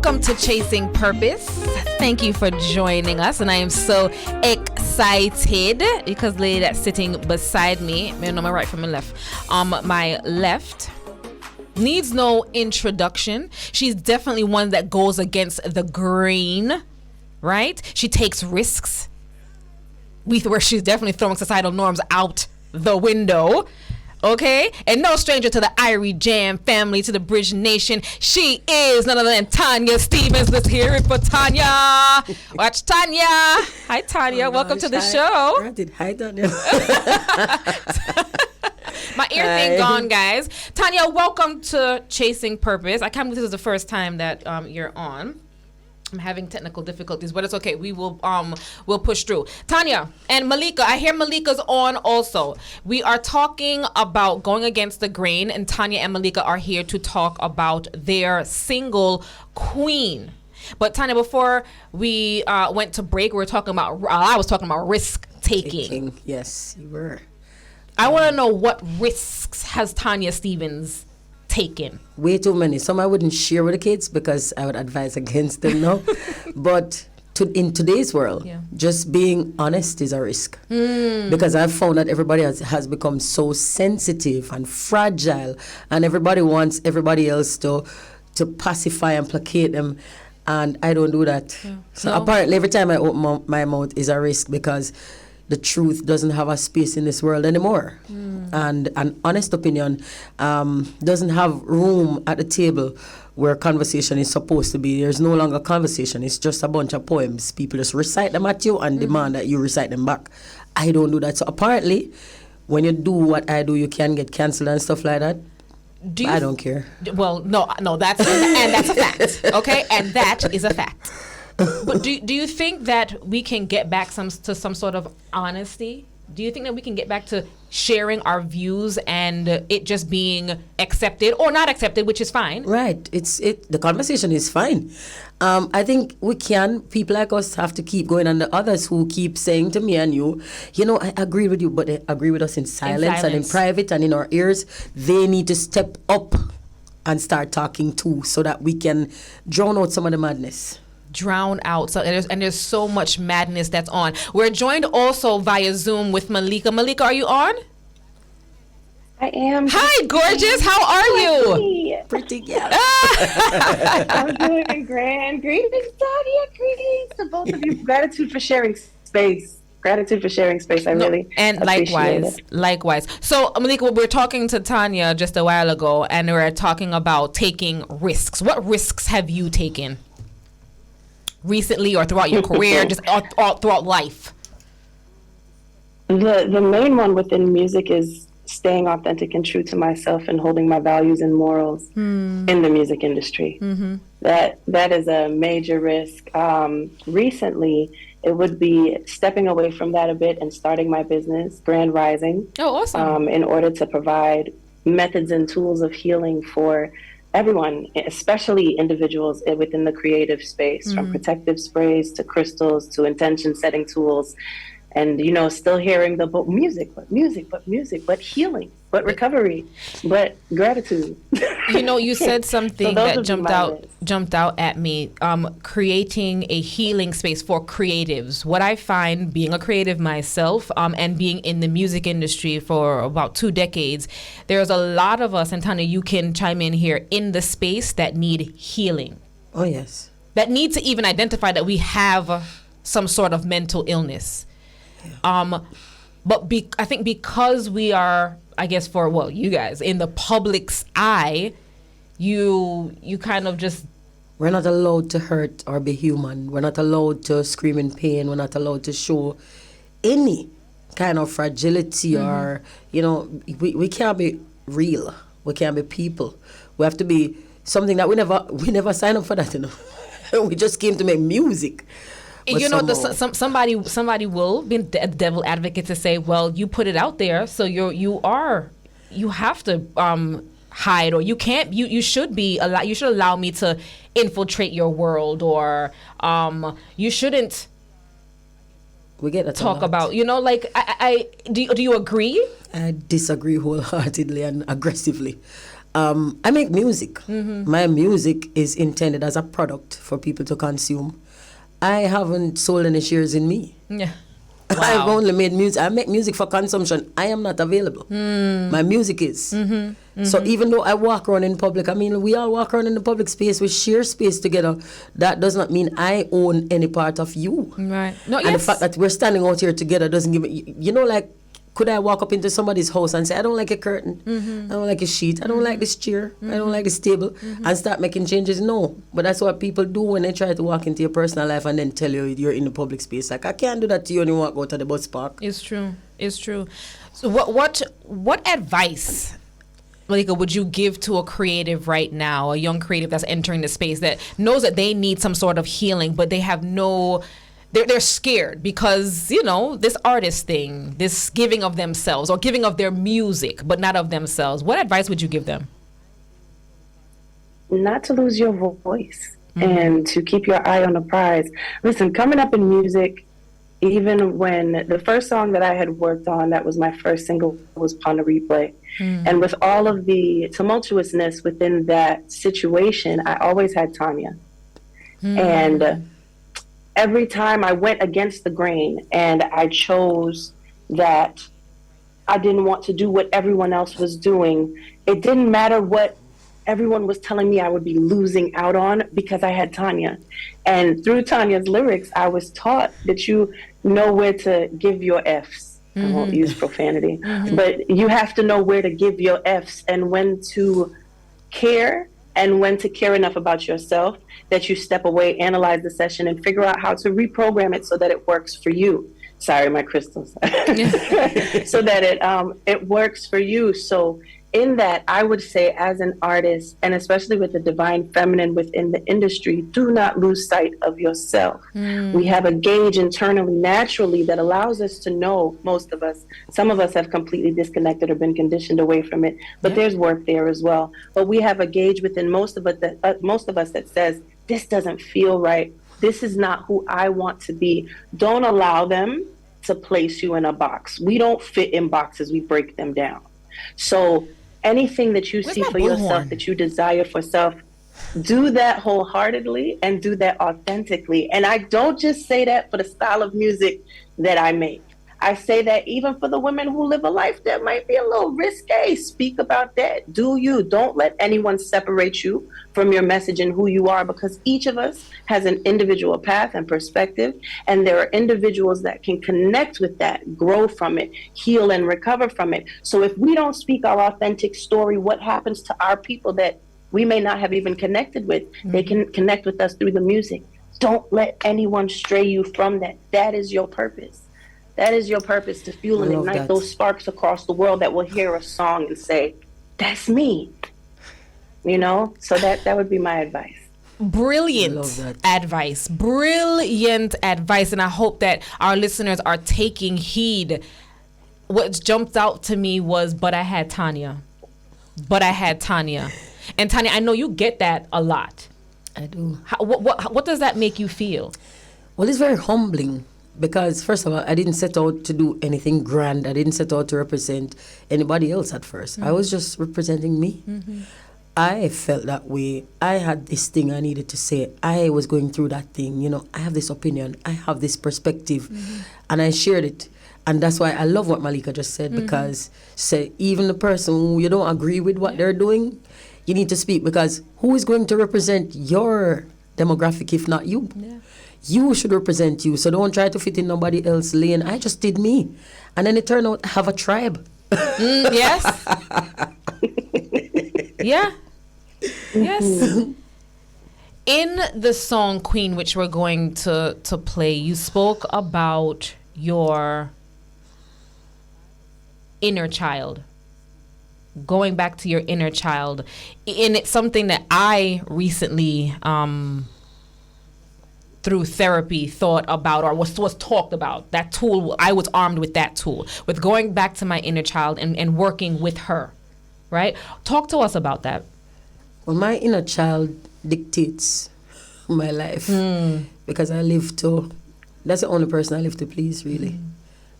Welcome to Chasing Purpose. Thank you for joining us, and I am so excited because the lady that's sitting beside me, no, my right from my left, my left needs no introduction. She's definitely one that goes against the grain, right? She takes risks. Where she's definitely throwing societal norms out the window. Okay, and no stranger to the Irie Jam family, to the Bridge Nation. She is none other than Tanya Stevens. Let's hear it for Tanya. Watch Tanya. Hi, Tanya. Welcome to the show. Hi, Tanya. My ear thing gone, guys. Tanya, welcome to Chasing Purpose. I can't believe this is the first time that you're on. I'm having technical difficulties, but it's okay. We will we'll push through. Tanya and Malica, I hear Malica's on also. We are talking about going against the grain, and Tanya and Malica are here to talk about their single Queen. But Tanya, before we went to break, we were talking about I was talking about risk taking. Yes, you were. I want to know, what risks has Tanya Stevens taken? Way too many. Some I wouldn't share with the kids because I would advise against them now. But in today's world, just being honest is a risk. Because I've found that everybody has become so sensitive and fragile, and everybody wants everybody else to pacify and placate them. And I don't do that. Yeah. So apparently every time I open my mouth is a risk, because the truth doesn't have a space in this world anymore. And an honest opinion doesn't have room at the table where conversation is supposed to be. There's no longer conversation. It's just a bunch of poems. People just recite them at you and demand that you recite them back. I don't do that. So apparently, when you do what I do, you can get cancelled and stuff like that. I don't care. Well, no, that's a fact. Okay, and that is a fact. But do you think that we can get back to some sort of honesty? Do you think that we can get back to sharing our views and it just being accepted or not accepted, which is fine? Right. The conversation is fine. I think we can. People like us have to keep going, and the others who keep saying to me and you, I agree with you, but they agree with us in silence and in private and in our ears. They need to step up and start talking too, so that we can drown out some of the madness. Drown out. So there's so much madness that's on. We're joined also via Zoom with Malica. Malica, are you on? I am. Hi, gorgeous. How are you? Pretty, yeah. I'm doing grand. Greetings, Tanya. Greetings to both of you. Gratitude for sharing space. Gratitude for sharing space. I really and likewise. So, Malica, we were talking to Tanya just a while ago, and we were talking about taking risks. What risks have you taken recently or throughout your career, just throughout life? The main one within music is staying authentic and true to myself and holding my values and morals in the music industry. That is a major risk. Recently, it would be stepping away from that a bit and starting my business, Brand Rising. Oh, awesome. In order to provide methods and tools of healing for everyone, especially individuals within the creative space, from protective sprays to crystals to intention setting tools. And, still hearing the music, but healing, but recovery, but gratitude. You said something that jumped out at me, creating a healing space for creatives. What I find, being a creative myself, and being in the music industry for about 2 decades, there's a lot of us, and Tanya, you can chime in here, in the space that need healing. Oh, yes. That need to even identify that we have some sort of mental illness. But I think because we are, I guess you guys, in the public's eye, you kind of just... We're not allowed to hurt or be human. We're not allowed to scream in pain. We're not allowed to show any kind of fragility or, we can't be real. We can't be people. We have to be something that we never signed up for that, We just came to make music. Somebody will be a devil advocate to say, well, you put it out there, so you have to hide, or you can't. You should allow me to infiltrate your world, or you shouldn't. We get talk about, do you agree? I disagree wholeheartedly and aggressively. I make music. My music is intended as a product for people to consume. I haven't sold any shares in me. Yeah. I've only made music. I make music for consumption. I am not available. My music is. So even though I walk around in public, I mean, we all walk around in the public space, we share space together. That does not mean I own any part of you. Right. No, and the fact that we're standing out here together doesn't give me, you know, like, could I walk up into somebody's house and say, I don't like a curtain, I don't like a sheet, I don't like this chair, I don't like this table, and start making changes? No. But that's what people do when they try to walk into your personal life and then tell you you're in the public space. Like, I can't do that to you when you walk out to the bus park. It's true. It's true. So what advice, Malica, would you give to a creative right now, a young creative that's entering the space that knows that they need some sort of healing, but they have no... They're scared because, you know, this artist thing, this giving of themselves or giving of their music, but not of themselves. What advice would you give them? Not to lose your voice and to keep your eye on the prize. Listen, coming up in music, even when the first song that I had worked on, that was my first single, was Upon the Replay. And with all of the tumultuousness within that situation, I always had Tanya. And every time I went against the grain and I chose that I didn't want to do what everyone else was doing, it didn't matter what everyone was telling me I would be losing out on, because I had Tanya. And through Tanya's lyrics, I was taught that you know where to give your F's. I won't use profanity, but you have to know where to give your F's and when to care and when to care enough about yourself that you step away, analyze the session, and figure out how to reprogram it so that it works for you. Sorry, my crystals. So that it works for you. So in that, I would say, as an artist, and especially with the divine feminine within the industry, do not lose sight of yourself. We have a gauge internally, naturally, that allows us to know, most of us, some of us have completely disconnected or been conditioned away from it, but there's work there as well. But we have a gauge within most of us that says, this doesn't feel right. This is not who I want to be. Don't allow them to place you in a box. We don't fit in boxes, we break them down. So anything that you see for yourself, that you desire for self, do that wholeheartedly and do that authentically. And I don't just say that for the style of music that I make. I say that even for the women who live a life that might be a little risque. Speak about that. Do you. Don't let anyone separate you from your message and who you are, because each of us has an individual path and perspective, and there are individuals that can connect with that, grow from it, heal and recover from it. So if we don't speak our authentic story, what happens to our people that we may not have even connected with? They can connect with us through the music. Don't let anyone stray you from that. That is your purpose. That is your purpose, to fuel and ignite those sparks across the world that will hear a song and say, that's me. You know, so that would be my advice. Brilliant advice. Brilliant advice. And I hope that our listeners are taking heed. What jumped out to me was, but I had Tanya. But I had Tanya. And Tanya, I know you get that a lot. I do. What does that make you feel? Well, it's very humbling. Because, first of all, I didn't set out to do anything grand. I didn't set out to represent anybody else at first. I was just representing me. I felt that way. I had this thing I needed to say. I was going through that thing. You know, I have this opinion. I have this perspective. And I shared it. And that's why I love what Malica just said, because say, even the person who you don't agree with what they're doing, you need to speak, because who is going to represent your demographic if not you? You should represent you, so don't try to fit in nobody else's lane. I just did me. And then it turned out I have a tribe. Yes. Yeah. Yes. In the song Queen, which we're going to play, you spoke about your inner child. Going back to your inner child. And it's something that I recently through therapy thought about, or was talked about. That tool, I was armed with that tool, with going back to my inner child and working with her, right? Talk to us about that. Well, my inner child dictates my life, because that's the only person I live to please, really,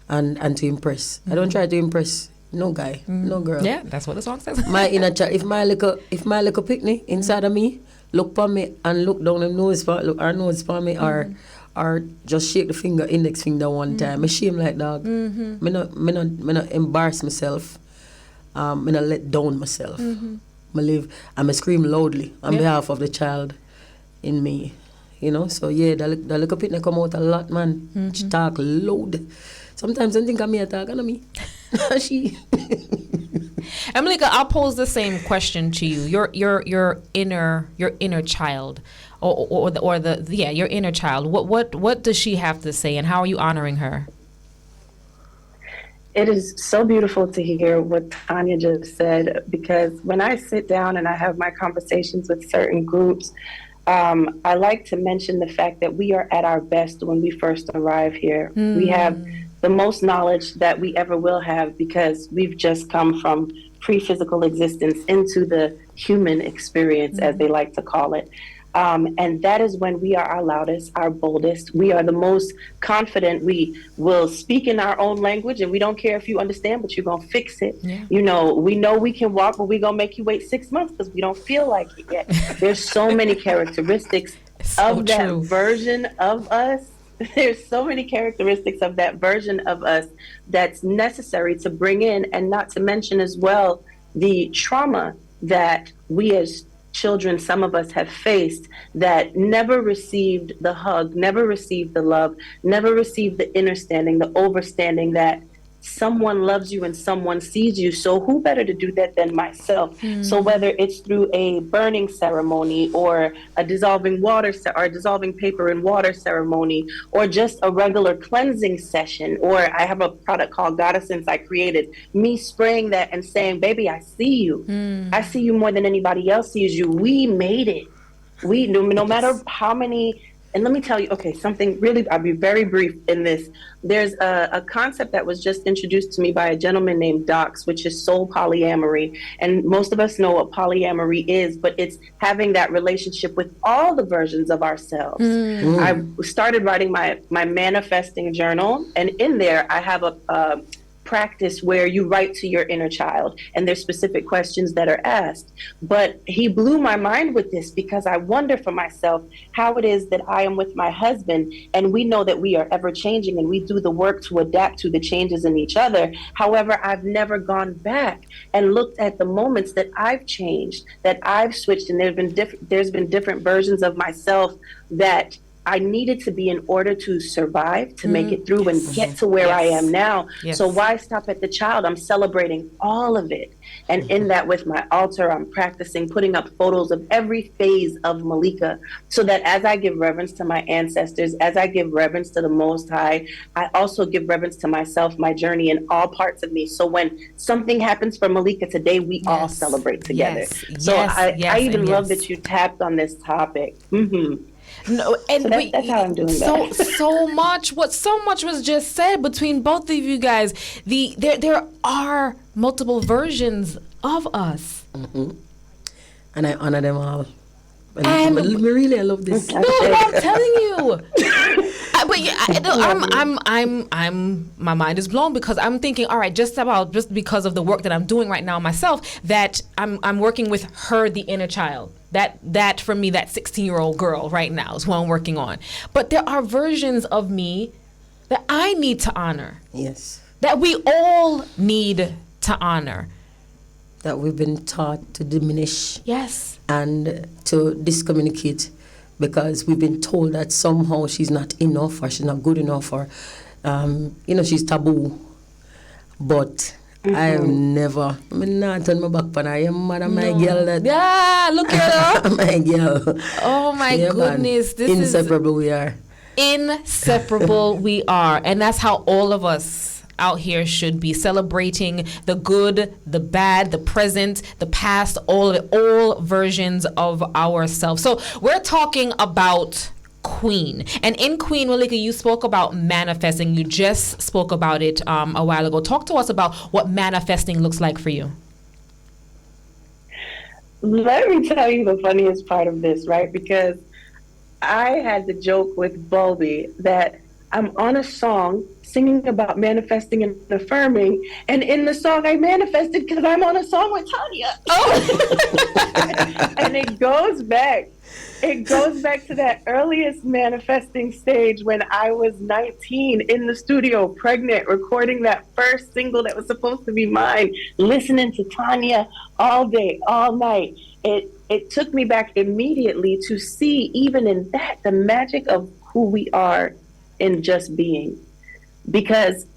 and to impress. I don't try to impress No guy, no girl. Yeah, that's what the song says. My inner child, if my little picnic inside of me, look for me and look down her nose for me, or just shake the index finger one time. I shame like dog. Me not embarrass myself. Me not let down myself. Me live and me scream loudly on behalf of the child in me. You know, so yeah, the little picnic come out a lot, man. She talk loud. Sometimes I think I'm me talking to me. She. Malica, I'll pose the same question to you. Your inner child, your inner child. What does she have to say, and how are you honoring her? It is so beautiful to hear what Tanya just said, because when I sit down and I have my conversations with certain groups, I like to mention the fact that we are at our best when we first arrive here. We have the most knowledge that we ever will have because we've just come from pre-physical existence into the human experience, as they like to call it. And that is when we are our loudest, our boldest. We are the most confident. We will speak in our own language, and we don't care if you understand, but you're going to fix it. Yeah. You know we can walk, but we're going to make you wait 6 months because we don't feel like it yet. There's so many characteristics of that version of us. There's so many characteristics of that version of us that's necessary to bring in, and not to mention as well the trauma that we as children, some of us have faced, that never received the hug, never received the love, never received the understanding, the overstanding that someone loves you and someone sees you. So who better to do that than myself? So whether it's through a burning ceremony or a dissolving paper in water ceremony, or just a regular cleansing session, or I have a product called Goddessence I created, me spraying that and saying, baby, I see you. I see you more than anybody else sees you. We made it. We no matter how many. And let me tell you, okay, something really, I'll be very brief in this. There's a concept that was just introduced to me by a gentleman named Docs, which is soul polyamory. And most of us know what polyamory is, but it's having that relationship with all the versions of ourselves. I started writing my manifesting journal, and in there I have a practice where you write to your inner child, and there's specific questions that are asked. But he blew my mind with this, because I wonder for myself how it is that I am with my husband, and we know that we are ever changing and we do the work to adapt to the changes in each other. However, I've never gone back and looked at the moments that I've changed, that I've switched, and there's been different versions of myself that I needed to be in order to survive, to make it through and get to where I am now. So why stop at the child? I'm celebrating all of it. And in that, with my altar, I'm practicing putting up photos of every phase of Malica, so that as I give reverence to my ancestors, as I give reverence to the Most High, I also give reverence to myself, my journey, in all parts of me. So when something happens for Malica today, we all celebrate together. I even love that you tapped on this topic. No, and so that's how I'm doing that. So much was just said between both of you guys. There are multiple versions of us, and I honor them all. And really, I love this. No, I'm telling you. My mind is blown, because I'm thinking, all right, just because of the work that I'm doing right now myself, that I'm working with her, the inner child. That for me, that 16-year-old girl right now is what I'm working on. But there are versions of me that I need to honor. Yes. That we all need to honor. That we've been taught to diminish. Yes. And to discommunicate, because we've been told that somehow she's not enough, or she's not good enough, or she's taboo. But I'm not turn my back on her. I am mad at my girl. Look at her. My girl. Oh my goodness. This inseparable we are. Inseparable we are. And that's how all of us out here should be, celebrating the good, the bad, the present, the past, all versions of ourselves. So we're talking about Queen. And in Queen, Malica, you spoke about manifesting. You just spoke about it a while ago. Talk to us about what manifesting looks like for you. Let me tell you the funniest part of this, right? Because I had the joke with Bulby that I'm on a song singing about manifesting and affirming, and in the song I manifested because I'm on a song with Tanya. And it goes back to that earliest manifesting stage when I was 19 in the studio, pregnant, recording that first single that was supposed to be mine, listening to Tanya all day, all night. It took me back immediately to see, even in that, the magic of who we are in just being. Because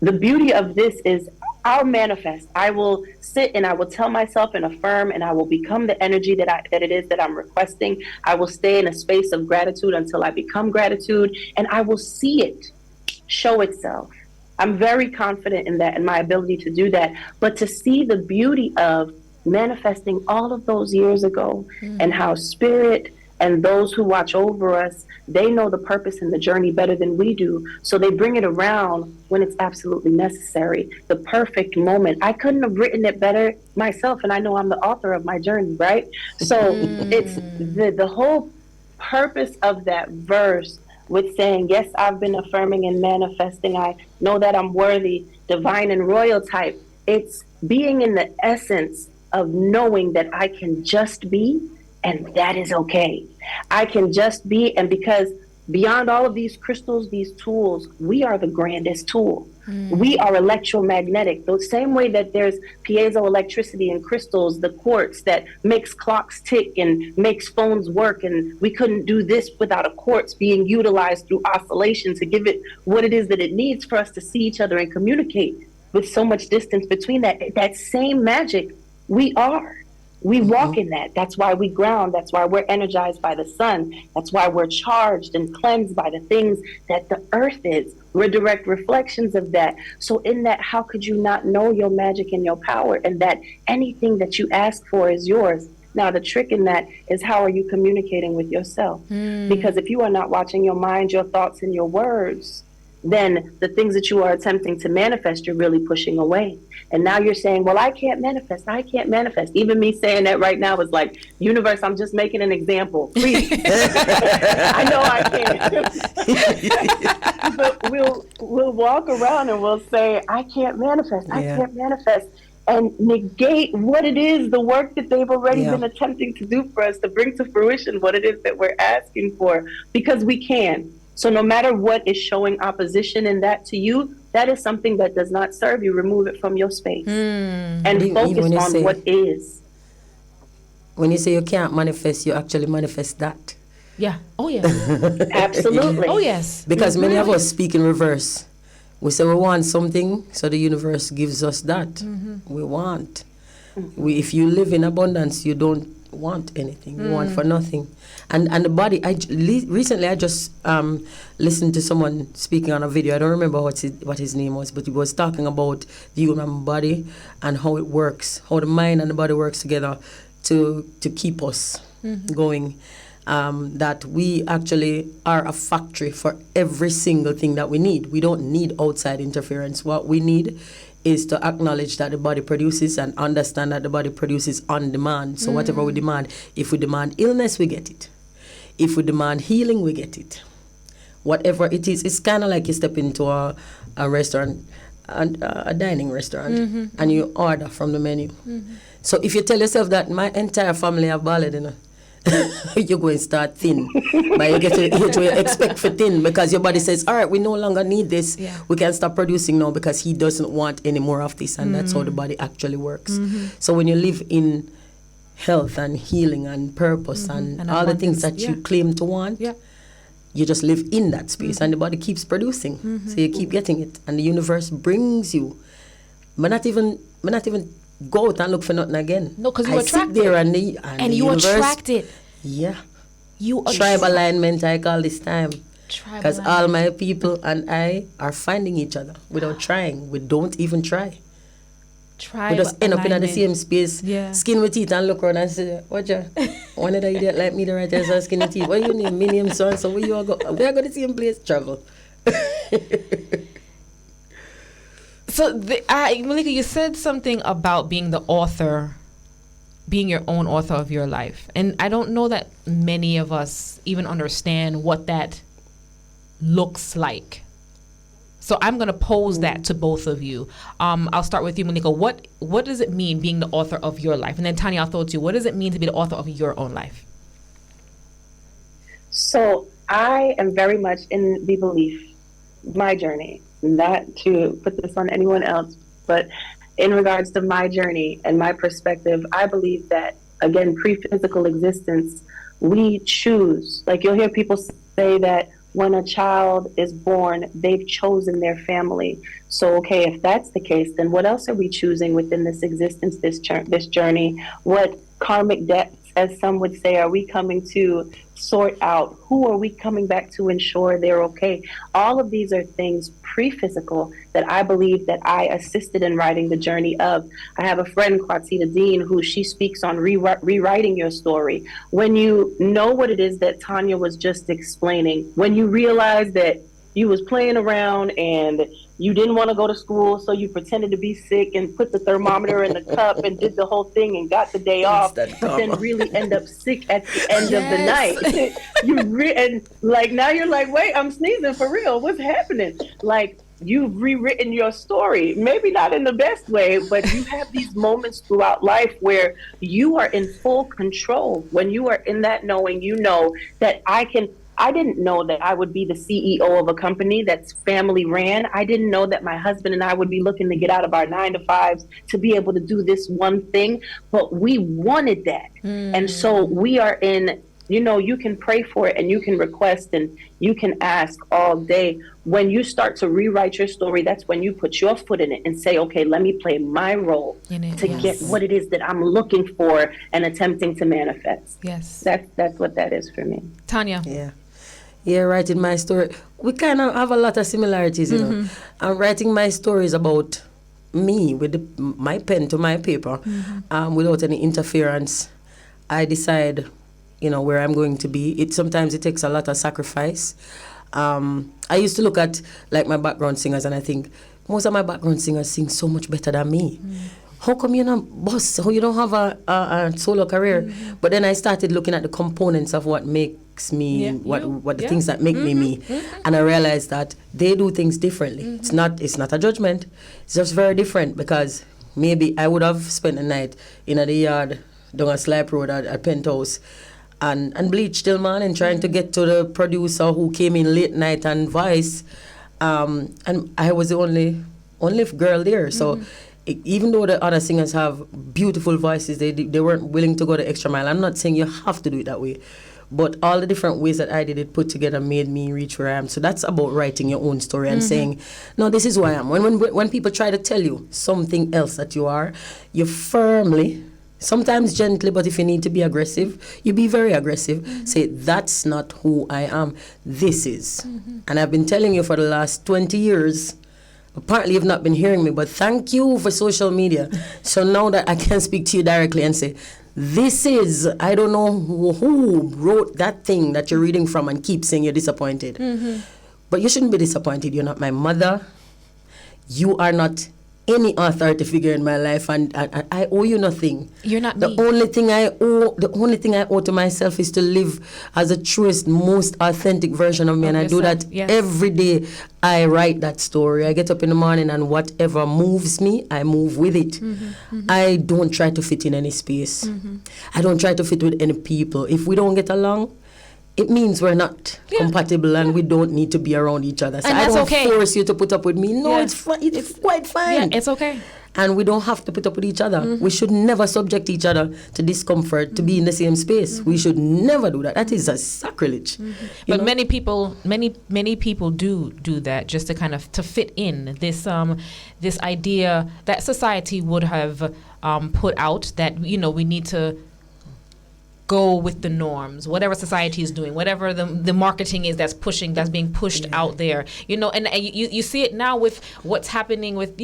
the beauty of this is I'll manifest. I will sit and I will tell myself and affirm, and I will become the energy that it is that I'm requesting. I will stay in a space of gratitude until I become gratitude, and I will see it show itself. I'm very confident in that and my ability to do that. But to see the beauty of manifesting all of those years ago, and how spirit and those who watch over us, they know the purpose and the journey better than we do. So they bring it around when it's absolutely necessary. The perfect moment. I couldn't have written it better myself, and I know I'm the author of my journey, right? So it's the whole purpose of that verse with saying, yes, I've been affirming and manifesting. I know that I'm worthy, divine and royal type. It's being in the essence of knowing that I can just be, and that is okay. I can just be, and because beyond all of these crystals, these tools, we are the grandest tool. We are electromagnetic. The same way that there's piezoelectricity in crystals, the quartz that makes clocks tick and makes phones work, and we couldn't do this without a quartz being utilized through oscillation to give it what it is that it needs for us to see each other and communicate with so much distance between that same magic. We are. We walk in that. That's why we ground. That's why we're energized by the sun. That's why we're charged and cleansed by the things that the earth is. We're direct reflections of that. So in that, how could you not know your magic and your power, and that anything that you ask for is yours? Now, the trick in that is, how are you communicating with yourself? Because if you are not watching your mind, your thoughts, and your words, then the things that you are attempting to manifest, you're really pushing away. And now you're saying, well, I can't manifest. I can't manifest. Even me saying that right now is like, universe, I'm just making an example. Please. I know I can't. But we'll walk around and we'll say, I can't manifest. I can't manifest. And negate what it is, the work that they've already been attempting to do for us to bring to fruition what it is that we're asking for, because we can. So no matter what is showing opposition in that to you, that is something that does not serve you. Remove it from your space and focus on what is. When you say you can't manifest, you actually manifest that. Yeah. Oh, yeah. Absolutely. Oh, yes. Because many of us speak in reverse. We say we want something, so the universe gives us that. We want. If you live in abundance, you don't want anything. You want for nothing. And the body, recently I just listened to someone speaking on a video. I don't remember what his name was, but he was talking about the human body and how it works, how the mind and the body works together to keep us going. That we actually are a factory for every single thing that we need. We don't need outside interference. What we need is to acknowledge that the body produces and understand that the body produces on demand. So whatever we demand, if we demand illness, we get it. If we demand healing, we get it. Whatever it is, it's kind of like you step into a restaurant, a dining restaurant, and you order from the menu. So if you tell yourself that my entire family have ballad, you're going to start thin. But you get to expect for thin, because your body says, all right, we no longer need this. We can stop producing now because he doesn't want any more of this. And that's how the body actually works. So when you live in health and healing and purpose and all the things that you claim to want, you just live in that space and the body keeps producing. So you keep getting it. And the universe brings you. But not even go out and look for nothing again. No, because you attract sit there it. and the you universe, attract it. Yeah. Tribe alignment, I call this time. Because all my people and I are finding each other without trying. We don't even try. We just end up in the same space, skin with teeth, and look around and say, what you? One of the idiot like me, the right has skin with teeth. What you name? Me name so and so. Where you all go? We are going to the same place, travel. So, Malica, you said something about being the author, being your own author of your life. And I don't know that many of us even understand what that looks like. So I'm going to pose that to both of you. I'll start with you, Malica. What does it mean being the author of your life? And then Tanya, I'll throw it to you. What does it mean to be the author of your own life? So I am very much in the belief, my journey, not to put this on anyone else, but in regards to my journey and my perspective, I believe that, again, pre-physical existence, we choose. Like, you'll hear people say that when a child is born, they've chosen their family. So, okay, if that's the case, then what else are we choosing within this existence, this journey? What karmic debts, as some would say, are we coming to sort out? Who are we coming back to ensure they're okay? All of these are things pre-physical that I believe that I assisted in writing the journey of. I have a friend, Quartita Dean, who she speaks on rewriting your story. When you know what it is that Tanya was just explaining, when you realize that you was playing around and you didn't want to go to school, so you pretended to be sick and put the thermometer in the cup and did the whole thing and got the day off, but then really end up sick at the end of the night. And like, now you're like, wait, I'm sneezing for real. What's happening? Like, you've rewritten your story, maybe not in the best way, but you have these moments throughout life where you are in full control. When you are in that knowing, you know that I didn't know that I would be the CEO of a company that's family ran. I didn't know that my husband and I would be looking to get out of our 9-to-5s to be able to do this one thing, but we wanted that. And so we are in, you can pray for it and you can request and you can ask all day. When you start to rewrite your story, that's when you put your foot in it and say, okay, let me play my role to get what it is that I'm looking for and attempting to manifest. Yes. That's what that is for me. Tanya. Yeah, writing my story. We kind of have a lot of similarities, you know. I'm writing my stories about me with my pen to my paper, without any interference. I decide, where I'm going to be. Sometimes it takes a lot of sacrifice. I used to look at like my background singers, and I think most of my background singers sing so much better than me. How come you're not boss? How you don't have a solo career? But then I started looking at the components of what makes me, what the things that make me, and I realized that they do things differently. It's not a judgment. It's just very different, because maybe I would have spent the night in the yard down a Slipe Road at Penthouse and bleach till morning trying to get to the producer who came in late night and voice, and I was the only girl there. So even though the other singers have beautiful voices, they weren't willing to go the extra mile. I'm not saying you have to do it that way, but all the different ways that I did it put together made me reach where I am. So that's about writing your own story and saying, no, this is who I am. When people try to tell you something else that you are, you firmly, sometimes gently, but if you need to be aggressive, you be very aggressive. Say, that's not who I am. This is. And I've been telling you for the last 20 years, apparently you've not been hearing me, but thank you for social media. So now that I can speak to you directly and say, this is, I don't know who wrote that thing that you're reading from and keep saying you're disappointed. But you shouldn't be disappointed. You're not my mother. You are not any authority figure in my life, and I owe you nothing. You're not the me. only thing I owe to myself is to live as the truest, most authentic version of me, and I do that every day. I write that story. I get up in the morning, and whatever moves me, I move with it. I don't try to fit in any space. I don't try to fit with any people. If we don't get along, it means we're not compatible and we don't need to be around each other. So and I that's don't okay. force you to put up with me. No, it's quite fine. Yeah, it's okay. And we don't have to put up with each other. We should never subject each other to discomfort to be in the same space. We should never do that. That is a sacrilege. But many people do that just to kind of to fit in this this idea that society would have put out, that we need to go with the norms, whatever society is doing, whatever the marketing is that's being pushed out there, and you see it now with what's happening with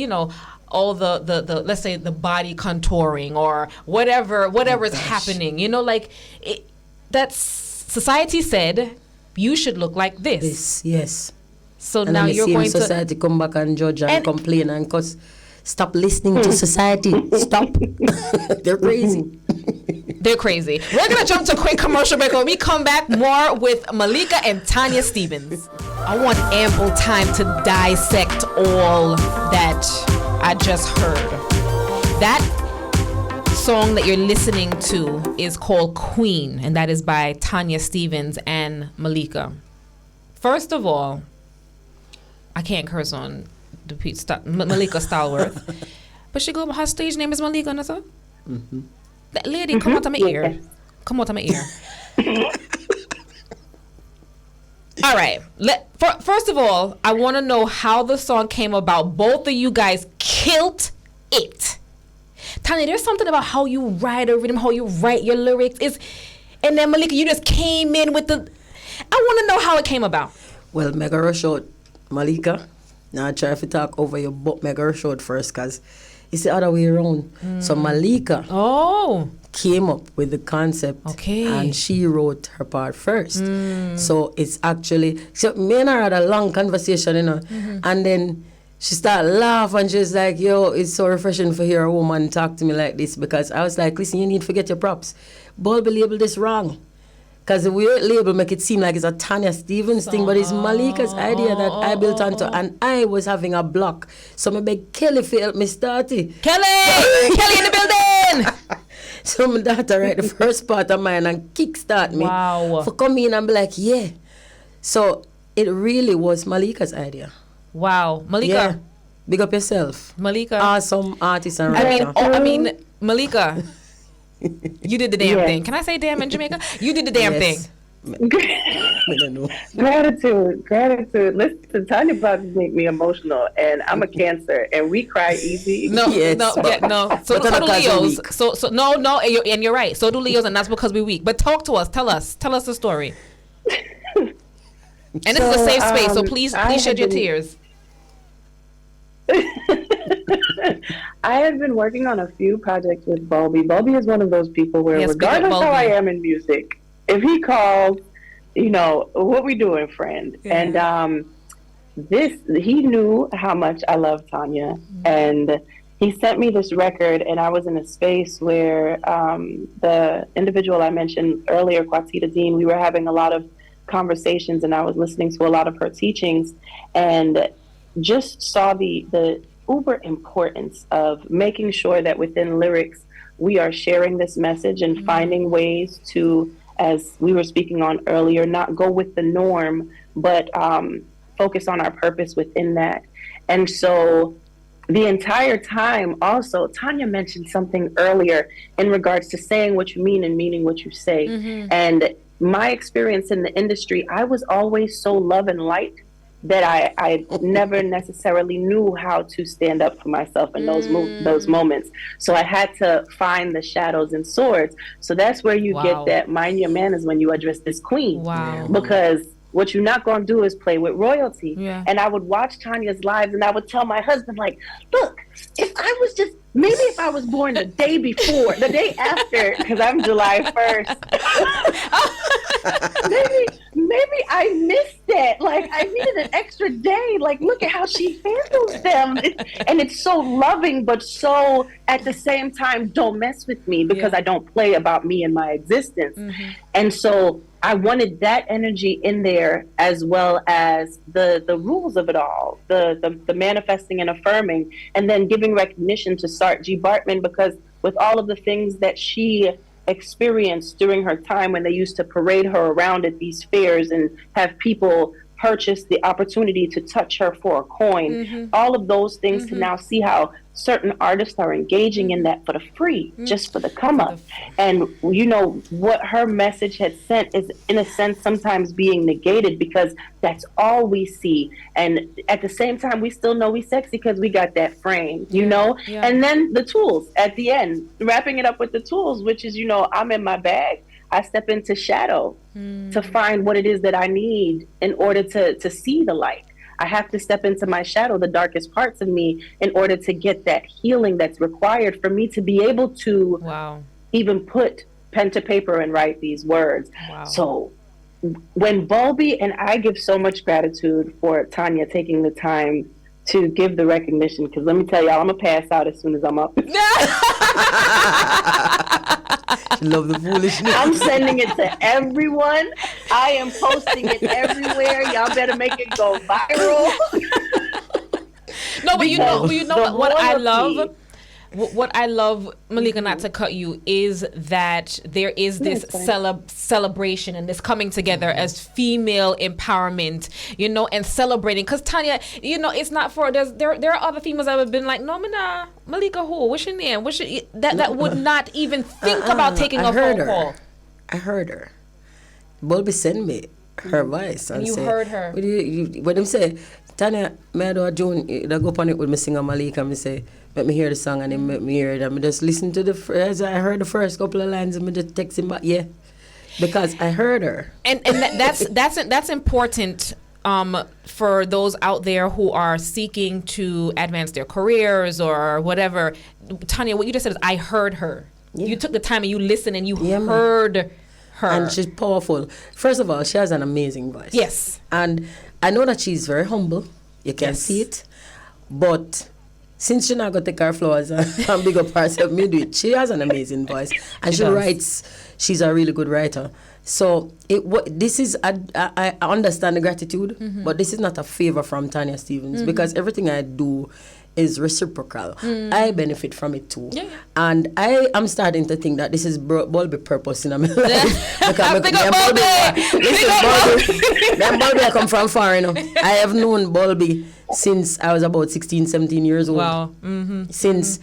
all the let's say the body contouring or whatever is happening, that's society said you should look like this. Yes. So and now you're going to society come back and judge and complain and cause. Stop listening to society. Stop. They're crazy. They're crazy. We're going to jump to a quick commercial break. When we come back, more with Malica and Tanya Stevens. I want ample time to dissect all that I just heard. That song that you're listening to is called Queen, and that is by Tanya Stephens and Malica. First of all, I can't curse on the Malica Stallworth, but her stage name is Malica, no sir? Mm-hmm. That lady, come out of my ear. Come out of my ear. All right. First of all, I want to know how the song came about. Both of you guys killed it. Tanya, there's something about how you write a rhythm, how you write your lyrics. And then Malica, you just came in with the... I want to know how it came about. Well, mega rush out Malica. Now I try to talk over your book, mega rush out first, because it's the other way around. So Malica came up with the concept, and she wrote her part first. So it's actually... So me and her had a long conversation, you know, and then she started laughing, and she was like, yo, it's so refreshing to hear a woman talk to me like this, because I was like, listen, you need to forget your props. Bulby labeled this wrong. Because the weird label make it seem like it's a Tanya Stephens thing, but it's Malica's idea that I built onto, and I was having a block. So I beg Kelly to help me start it. Kelly! Kelly in the building! So my daughter write the first part of mine and kickstart me. Wow. For come in and be like, yeah. So it really was Malica's idea. Wow. Malica. Yeah. Big up yourself. Malica. Awesome artist and writer. I mean, Malica, you did the damn thing. Can I say damn in Jamaica? You did the damn thing. I don't know. Gratitude. Listen, Tanya about to make me emotional, and I'm a Cancer, and we cry easy. No. So do Leos. And you're right. So do Leos, and that's because we're weak. But talk to us. Tell us the story. And this is a safe space, so please shed your tears. I have been working on a few projects with Bulby. Bulby is one of those people where, regardless how I am in music, if he calls, you know, what we doing, friend? Yeah. And he knew how much I love Tanya, and he sent me this record, and I was in a space where the individual I mentioned earlier, Quatita Dean, we were having a lot of conversations, and I was listening to a lot of her teachings, and just saw the uber importance of making sure that within lyrics we are sharing this message and finding ways to, as we were speaking on earlier, not go with the norm, but focus on our purpose within that. And so the entire time also, Tanya mentioned something earlier in regards to saying what you mean and meaning what you say. And my experience in the industry, I was always so love and light that I never necessarily knew how to stand up for myself in those moments. So I had to find the shadows and swords. So that's where you get that mind your manners when you address this queen. Because what you're not going to do is play with royalty. And I would watch Tanya's lives, and I would tell my husband, like, look, if I was just, maybe if I was born the day before, the day after, because I'm July 1st, maybe I missed that. Like, I needed an extra day. Like, look at how she handles them. And it's so loving, but so, at the same time, don't mess with me, because I don't play about me and my existence. And so I wanted that energy in there, as well as the rules of it all, the manifesting and affirming, and then giving recognition to Sart G. Bartman, because with all of the things that she experienced during her time when they used to parade her around at these fairs and have people purchase the opportunity to touch her for a coin, all of those things, to now see how certain artists are engaging in that for the free, just for the come up. And you know what her message had sent is, in a sense, sometimes being negated, because that's all we see. And at the same time, we still know we sexy because we got that frame, you know? And then the tools at the end, wrapping it up with the tools, which is, you know, I'm in my bag. I step into shadow to find what it is that I need in order to see the light. I have to step into my shadow, the darkest parts of me, in order to get that healing that's required for me to be able to even put pen to paper and write these words. So when Bulby, and I give so much gratitude for Tanya taking the time to give the recognition, because let me tell y'all, I'm going to pass out as soon as I'm up. She love the foolishness. I'm sending it to everyone. I am posting it everywhere. Y'all better make it go viral. No, but you know what I loyalty. love. What I love, Malica, not to cut you, is that there is this celebration and this coming together as female empowerment, and celebrating. Because Tanya, it's not for there are other females that have been like, no, Malica, who? What's your name? That would not even think about taking a phone call. I heard her. Bulby sent me her voice. And you heard her. When them say, Tanya, may I do a June, they go upon it with me singer Malica, me say, let me hear the song, and then let me hear it. And I just listen to as I heard the first couple of lines, and I just text him back, because I heard her. And that's important for those out there who are seeking to advance their careers or whatever. Tanya, what you just said is, I heard her. Yeah. You took the time and you listened and you heard her. And she's powerful. First of all, she has an amazing voice. Yes. And I know that she's very humble. You can see it. But since she not going to take her flowers and big up herself, me do it. She has an amazing voice. And she writes. She's a really good writer. So this is, I understand the gratitude, but this is not a favor from Tanya Stephens, because everything I do is reciprocal. I benefit from it too. Yeah. And I am starting to think that this is Bulby purpose in my life. Because Bulby I come from far, I have known Bulby since I was about 16, 17 years old. Wow. Since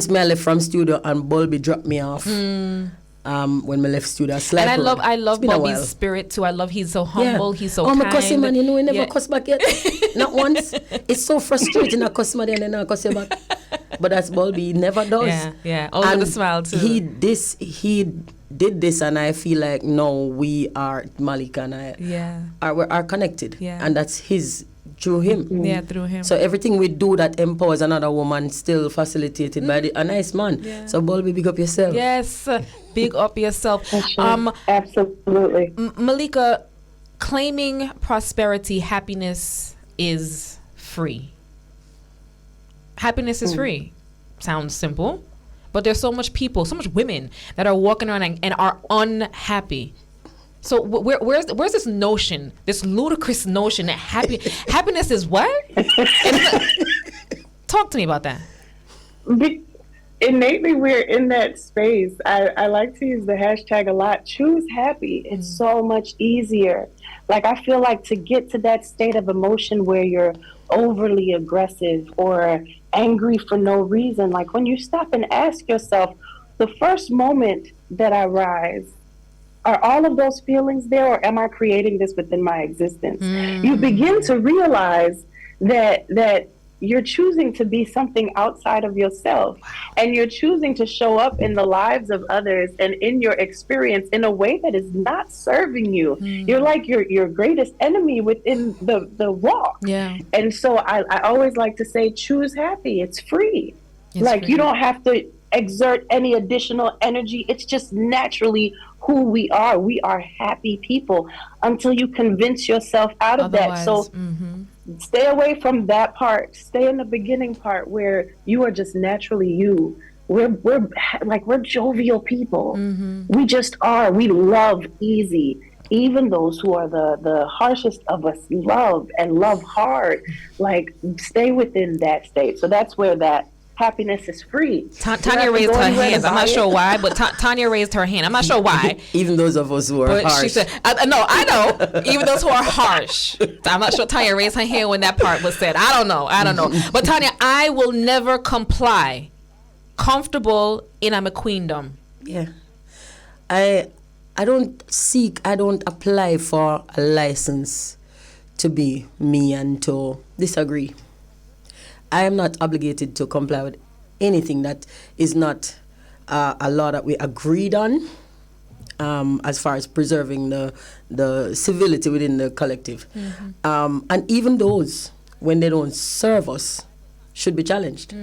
me I left from studio and Bulby dropped me off. When I left studio, and I love Bobby's spirit too. I love he's so humble, he's so kind. I cuss him and he never cuss back yet. Not once. It's so frustrating. I cuss somebody and then I cuss him back. But that's Bulby. He never does. Yeah. Always with a smile too. He did this, and I feel like no, we are Malica and I are connected. Yeah. And that's his. Through him. Yeah, through him. So everything we do that empowers another woman still facilitated by a nice man. Yeah. So Bulby, big up yourself. Yes, big up yourself. Absolutely. Malica, claiming prosperity, happiness is free. Happiness is free. Sounds simple, but there's so much women that are walking around and are unhappy. So where's this notion, this ludicrous notion that happiness is what? Talk to me about that. Innately, we're in that space. I like to use the hashtag a lot. Choose happy. It's so much easier. Like, I feel like to get to that state of emotion where you're overly aggressive or angry for no reason, like when you stop and ask yourself, the first moment that I rise, are all of those feelings there, or am I creating this within my existence? You begin to realize that you're choosing to be something outside of yourself, and you're choosing to show up in the lives of others and in your experience in a way that is not serving you. You're like your greatest enemy within the walk. Yeah. And so I always like to say, choose happy. It's free. You don't have to exert any additional energy. It's just naturally who we are. We are happy people until you convince yourself out of that. So stay away from that part. Stay in the beginning part where you are just naturally you. We're jovial people. We just are. We love easy. Even those who are the harshest of us love hard. Like, stay within that state. So that's where that happiness is free. Tanya raised her hand. I'm not sure why, but Tanya raised her hand. I'm not sure why. Even those of us who are harsh. She said, I know. Even those who are harsh. I'm not sure Tanya raised her hand when that part was said. I don't know. But Tanya, I will never comply. Comfortable in my queendom. Yeah. I don't apply for a license to be me and to disagree. I am not obligated to comply with anything that is not a law that we agreed on, as far as preserving the civility within the collective. And even those, when they don't serve us, should be challenged.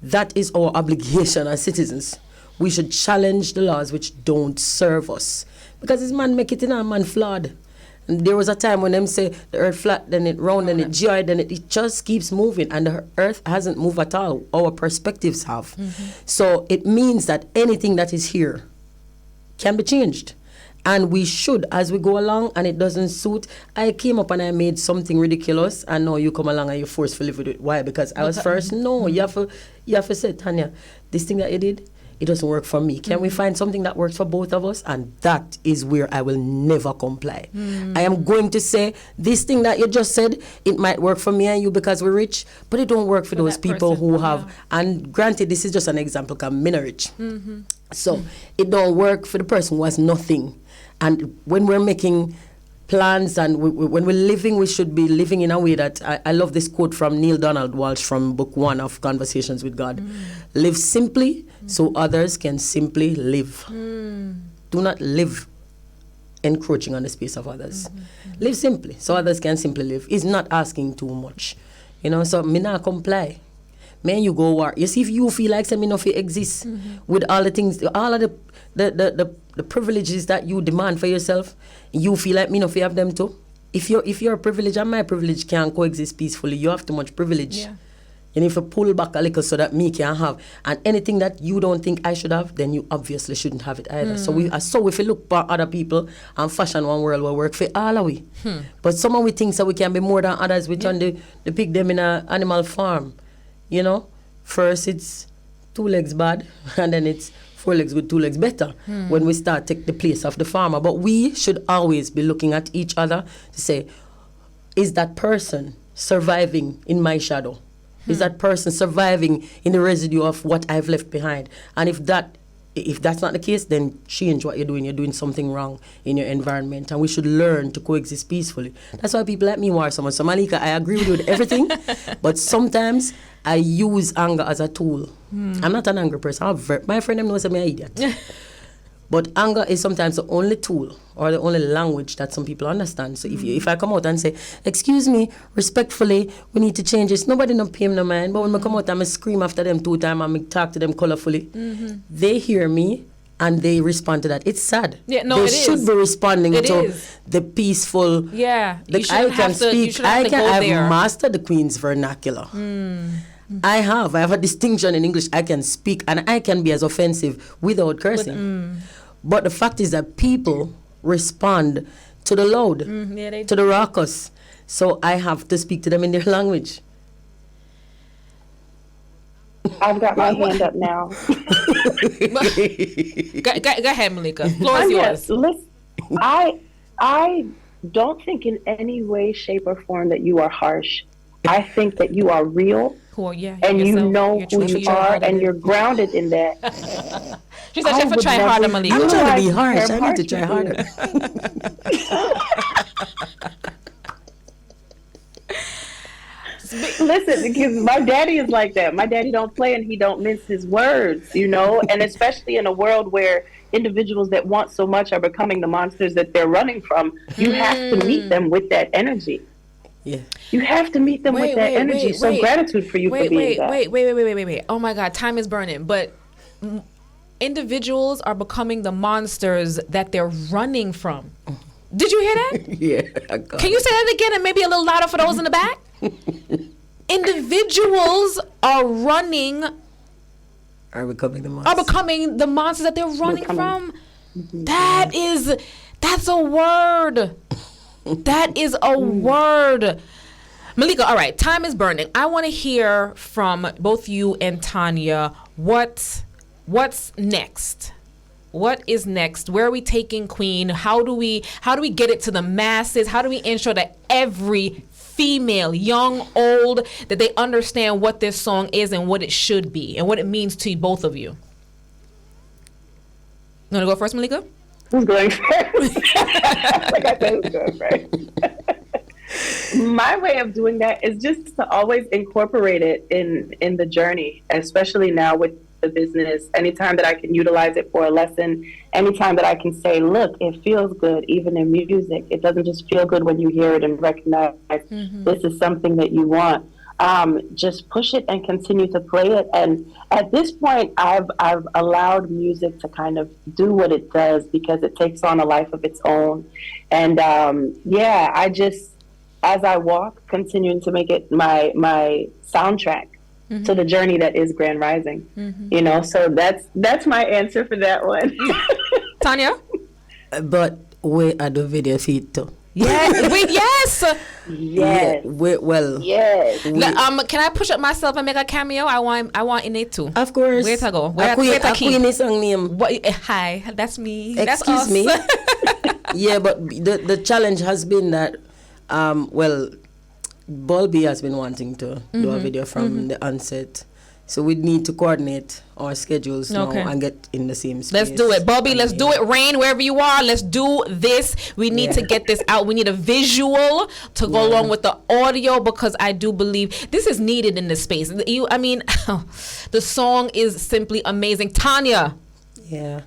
That is our obligation as citizens. We should challenge the laws which don't serve us. Because this man make it in a man flawed. And there was a time when them say the earth flat, then it round, then it geoid, then it just keeps moving, and the earth hasn't moved at all. Our perspectives have. So it means that anything that is here can be changed. And we should, as we go along, and it doesn't suit. I came up and I made something ridiculous, and now you come along and you're forced to live with it. Why? Because I was first. No, you have to say, Tanya, this thing that you did, it doesn't work for me. Can we find something that works for both of us? And that is where I will never comply. I am going to say, this thing that you just said, it might work for me and you because we're rich, but it don't work for those people person, who have, and granted, this is just an example, because I'm not rich. So it don't work for the person who has nothing. And when we're making plans and when we're living, we should be living in a way that, I love this quote from Neil Donald Walsh from book 1 of Conversations with God. Live simply so others can simply live. Do not live encroaching on the space of others. Live simply so others can simply live. It's not asking too much. You know, so me not comply. Man, you go war. You see, if you feel like me not exist with all the things, all of the privileges that you demand for yourself, you feel like me not have them too. If your privilege and my privilege can't coexist peacefully, you have too much privilege. Yeah. You need to pull back a little so that me can have. And anything that you don't think I should have, then you obviously shouldn't have it either. So if we look for other people and fashion one world will work for all of we. But some of we think that we can be more than others. We turn the pig them in an animal farm. You know, first it's 2 legs bad, and then it's 4 legs with 2 legs better when we start take the place of the farmer. But we should always be looking at each other to say, is that person surviving in my shadow? Is that person surviving in the residue of what I've left behind? And if that's not the case, then change what you're doing. You're doing something wrong in your environment. And we should learn to coexist peacefully. That's why people like me war so much. So Malica, I agree with you with everything, but sometimes I use anger as a tool. I'm not an angry person. My friend them knows I'm an idiot. But anger is sometimes the only tool or the only language that some people understand. So if I come out and say, excuse me, respectfully, we need to change this, nobody no pay me no mind. But when I come out and I scream after them 2 times and I talk to them colorfully, they hear me and they respond to that. It's sad. Yeah, no, they should be responding to the peaceful. Yeah, I can speak. I've mastered the Queen's vernacular. I have a distinction in English. I can speak and I can be as offensive without cursing. But the fact is that people respond to the loud, to the raucous. So I have to speak to them in their language. I've got my hand up now. Go ahead, Malica. Floor is yours. Listen, I don't think in any way, shape, or form that you are harsh. I think that you are real. Cool, yeah, and you know who you are, and you're grounded in that. She said, "If I try harder, Malica." I'm trying to be harsh. I need to try harder. Listen, because my daddy is like that. My daddy don't play and he don't mince his words, you know. And especially in a world where individuals that want so much are becoming the monsters that they're running from, you have to meet them with that energy. Yeah. You have to meet them with that energy. So gratitude for you for being that. Wait. Oh my God, time is burning. But individuals are becoming the monsters that they're running from. Did you hear that? Yeah. Can you say that again and maybe a little louder for those in the back? Individuals are running. Are becoming the monsters. Are becoming the monsters that they're running from. That's a word. That is a word. Malica, all right, time is burning. I want to hear from both you and Tanya. What's next? What is next? Where are we taking Queen? How do we get it to the masses? How do we ensure that every female, young, old, that they understand what this song is and what it should be and what it means to both of you? You want to go first, Malica? Who's going first? Like I said, who's going first? My way of doing that is just to always incorporate it in the journey, especially now with the business. Anytime that I can utilize it for a lesson, anytime that I can say, look, it feels good, even in music. It doesn't just feel good when you hear it and recognize this is something that you want. Just push it and continue to play it. And at this point, I've allowed music to kind of do what it does because it takes on a life of its own. And I just, as I walk, continuing to make it my soundtrack to the journey that is Grand Rising. You know, so that's my answer for that one. Tanya? But we are the video feed too. Yeah, yes. Yes. Well. Yes. Can I push up myself and make a cameo? I want in it too. Of course. Where to go? Where to queen is song name. Hi, that's me. That's Excuse us. me. Yeah, but the challenge has been that, Bulby has been wanting to do a video from the onset. So we need to coordinate our schedules now and get in the same space. Let's do it. Bobby, let's do it. Rain, wherever you are, let's do this. We need to get this out. We need a visual to go along with the audio, because I do believe this is needed in this space. The song is simply amazing. Tanya,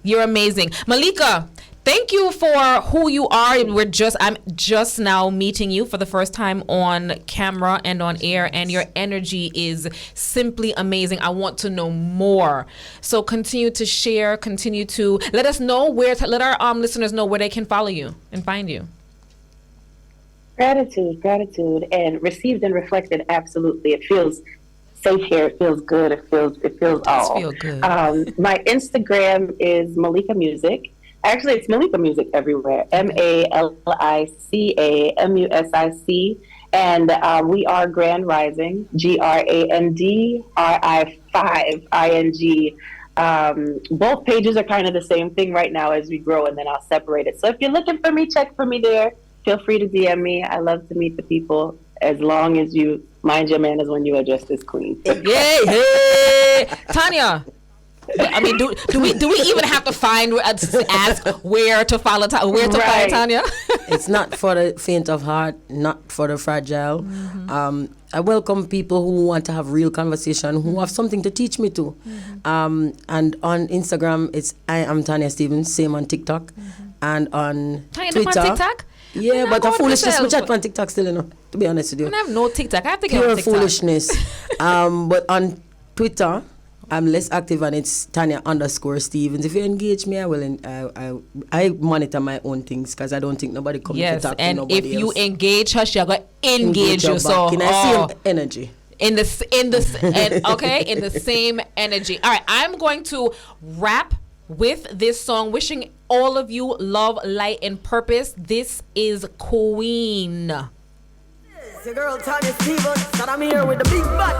you're amazing. Malika, thank you for who you are. I'm just now meeting you for the first time on camera and on air, and your energy is simply amazing. I want to know more. So continue to share, continue to let us know let our listeners know where they can follow you and find you. Gratitude, and received and reflected. Absolutely. It feels safe here. It feels good. It feels all. Feel good. My Instagram is Malica Music. Actually, it's Malica Music everywhere. MALICAMUSIC. And we are Grand Rising, GRANDRI5ING. Both pages are kind of the same thing right now as we grow, and then I'll separate it. So if you're looking for me, check for me there. Feel free to DM me. I love to meet the people, as long as you mind your manners when you are just as queen. Hey, Tanya. I mean, do we even have to ask where to follow Tanya? It's not for the faint of heart, not for the fragile. I welcome people who want to have real conversation, who have something to teach me to. And on Instagram, it's I am Tanya Stevens, same on TikTok, and on Twitter. On TikTok? Yeah, but a foolishness. We chat on TikTok still, to be honest with you. I have no TikTok. I have to get pure on TikTok. Foolishness. But on Twitter, I'm less active, and it's Tanya_Stevens. If you engage me, I will. I monitor my own things, because I don't think nobody comes to talk to nobody else. And if you engage her, she's gonna engage you. So can I see energy? In the same energy. All right, I'm going to wrap with this song, wishing all of you love, light, and purpose. This is Queen. It's your girl Tanya Stevens, and I'm here with the big bad